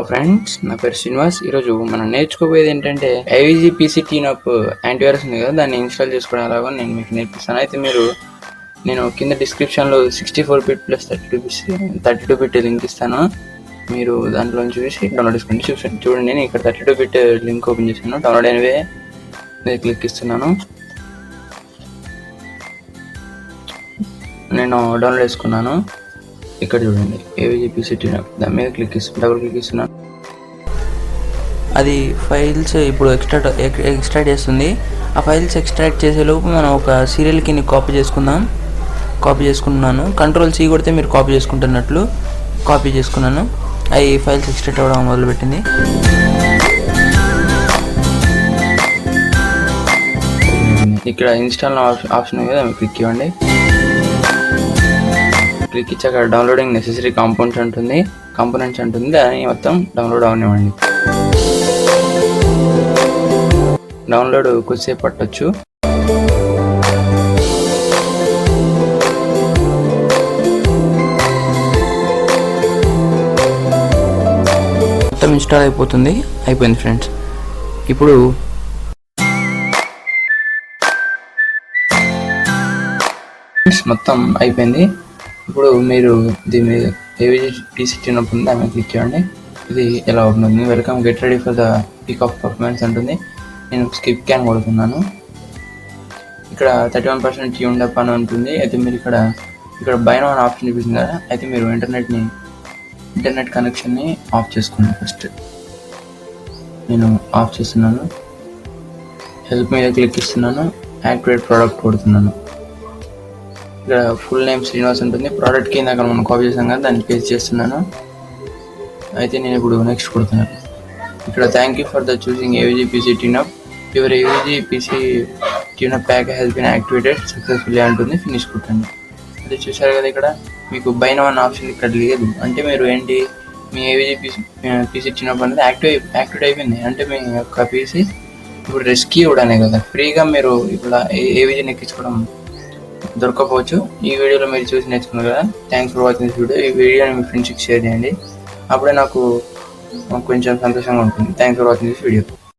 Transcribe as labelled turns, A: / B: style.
A: Friends, నా పేరు శ్రీనివాస్. ఈరోజు మనం నేర్చుకోబోయేది ఏంటంటే ఐవిజీ పీసీ టీనప్ యాంటీవైరస్ ఉంది కదా, దాన్ని ఇన్స్టాల్ చేసుకోవడం ఎలాగో నేను మీకు నేర్పిస్తాను. అయితే నేను కింద డిస్క్రిప్షన్లో 64 బిట్ ప్లస్ 32 బిట్ లింక్ ఇస్తాను. మీరు దాంట్లో చూసి డౌన్లోడ్ చేసుకోండి. చూడండి, నేను ఇక్కడ 32 బిట్ లింక్ ఓపెన్ చేశాను. డౌన్లోడ్ అయినవే మీద క్లిక్ ఇస్తున్నాను. నేను డౌన్లోడ్ చేసుకున్నాను. ఇక్కడ చూడండి, ఏవిజీ పీసీ టీనప్, దాని మీద డబుల్ క్లిక్ ఇస్తున్నాను. అది ఫైల్స్ ఇప్పుడు ఎక్స్ట్రాక్ట్ చేస్తుంది. ఆ ఫైల్స్ ఎక్స్ట్రాక్ట్ చేసేలోపు మనం ఒక సీరియల్ కి కాపీ చేసుకున్నాను. కంట్రోల్-C కొడితే మీరు కాపీ చేసుకుంటున్నట్లు కాపీ చేసుకున్నాను. అవి ఫైల్స్ ఎక్స్ట్రాక్ట్ అవ్వడం మొదలుపెట్టింది. ఇక్కడ ఇన్స్టాల్ ఆప్షన్ ఉంది కదా, క్లిక్ ఇవ్వండి. క్లిక్ ఇచ్చాక డౌన్లోడింగ్ నెసెసరీ కాంపోనెంట్స్ అంటుంది. దాన్ని మొత్తం డౌన్లోడ్ అవనివ్వండి. డౌన్లోడ్ కొద్దిసేపు పట్టొచ్చు. మొత్తం ఇన్స్టాల్ అయిపోయింది ఫ్రెండ్స్. ఇప్పుడు మొత్తం అయిపోయింది. ఇప్పుడు మీరు దీని మీద ఏవిజీ పీసీ టీనప్ ఉంది, దాని మీద క్లిక్ చేయండి. ఇది ఎలా ఉంటుంది? Welcome, get ready for the peak of performance అంటుంది. నేను స్కిప్ క్యాన్ కొడుతున్నాను. ఇక్కడ 31% ట్యూన్డ్ అప్ అని ఉంటుంది. అయితే మీరు ఇక్కడ బై నౌ ఆప్షన్ చూపిస్తుంది కదా, అయితే మీరు ఇంటర్నెట్ కనెక్షన్ని ఆఫ్ చేసుకోండి. ఫస్ట్ నేను ఆఫ్ చేస్తున్నాను. హెల్ప్ మీద క్లిక్ ఇస్తున్నాను. యాక్టివేట్ ప్రోడక్ట్ కొడుతున్నాను. ఇక్కడ ఫుల్ నేమ్ శ్రీనివాస్ ఉంటుంది. ప్రోడక్ట్ కింద అక్కడ మనం కాపీ చేసాం కదా, దాన్ని పేస్ట్ చేస్తున్నాను. అయితే నేను ఇప్పుడు నెక్స్ట్ కొడుతున్నాను. ఇక్కడ thank you for the choosing AVG PC tune up, your AVG PC tune up pack has been activated successfully అంటుంది. ఫినిష్ కొట్టండి. అదే చూసారు కదా, ఇక్కడ మీకు బై నౌ ఆప్షన్ ఇక్కడ లేదు. అంటే మీరు మీ ఏవిజీ పీసీ టీనప్ అనేది యాక్టివేట్ అయిపోయింది. అంటే మీ యొక్క పీసీ ఇప్పుడు రెస్క్యూ ఇవ్వడానే కదా, ఫ్రీగా మీరు ఇప్పుడు ఏవిజీని ఎక్కించుకోవడం దొరకపోవచ్చు. ఈ వీడియోలో మీరు చూసి నేర్చుకున్నారు కదా. Thanks for watching this video. ఈ వీడియోని మీ ఫ్రెండ్స్కి షేర్ చేయండి. అప్పుడే నాకు కొంచెం సంతోషంగా ఉంటుంది. Thanks for watching this video.